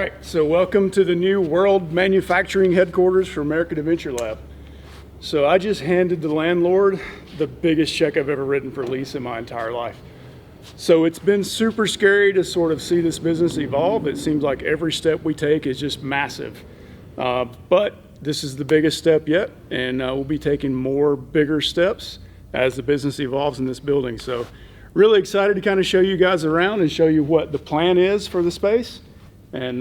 right, so welcome to the new World Manufacturing Headquarters for American Adventure Lab. So I just handed the landlord the biggest check I've ever written for lease in my entire life. So it's been super scary to sort of see this business evolve. It seems like every step we take is just massive. But this is the biggest step yet, and we'll be taking more bigger steps as the business evolves in this building. So really excited to kind of show you guys around and show you what the plan is for the space. And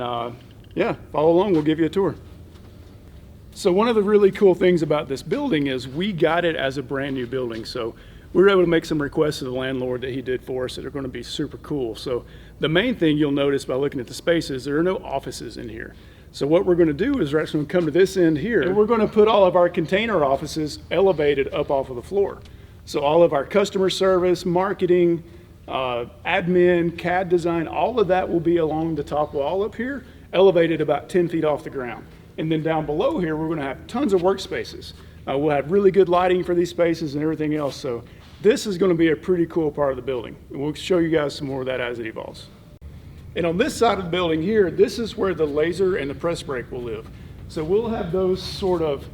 yeah, follow along, we'll give you a tour. So one of the really cool things about this building is we got it as a brand new building. So we were able to make some requests to the landlord that he did for us that are going to be super cool. So the main thing you'll notice by looking at the space is there are no offices in here. So what we're going to do is we're actually going to come to this end here, and we're going to put all of our container offices elevated up off of the floor. So all of our customer service, marketing, admin, CAD design, all of that will be along the top wall up here, elevated about 10 feet off the ground. And then down below here, we're going to have tons of workspaces. We'll have really good lighting for these spaces and everything else. So this is going to be a pretty cool part of the building. And we'll show you guys some more of that as it evolves. And on this side of the building here, this is where the laser and the press brake will live. So we'll have those sort of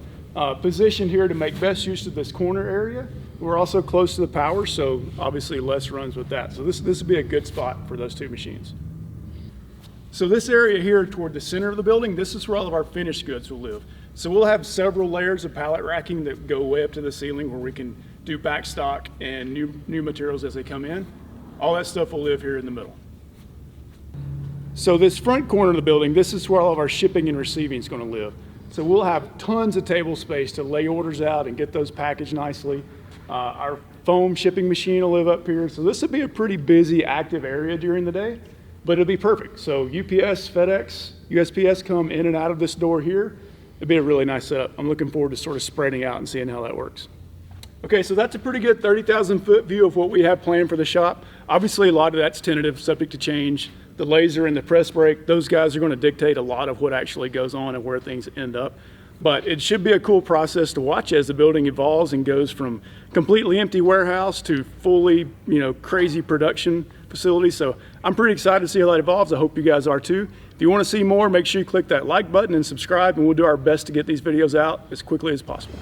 positioned here to make best use of this corner area. We're also close to the power, so obviously less runs with that. So this would be a good spot for those two machines. So this area here toward the center of the building, this is where all of our finished goods will live. So we'll have several layers of pallet racking that go way up to the ceiling where we can do back stock and new materials as they come in. All that stuff will live here in the middle. So this front corner of the building, this is where all of our shipping and receiving is going to live. So we'll have tons of table space to lay orders out and get those packaged nicely. Our foam shipping machine will live up here. So this will be a pretty busy, active area during the day, but it'll be perfect. So UPS, FedEx, USPS come in and out of this door here. It'll be a really nice setup. I'm looking forward to sort of spreading out and seeing how that works. Okay, so that's a pretty good 30,000 foot view of what we have planned for the shop. Obviously, a lot of that's tentative, subject to change. The laser and the press brake, those guys are going to dictate a lot of what actually goes on and where things end up. But it should be a cool process to watch as the building evolves and goes from completely empty warehouse to fully, crazy production facility. So I'm pretty excited to see how that evolves. I hope you guys are too. If you want to see more, make sure you click that like button and subscribe, and we'll do our best to get these videos out as quickly as possible.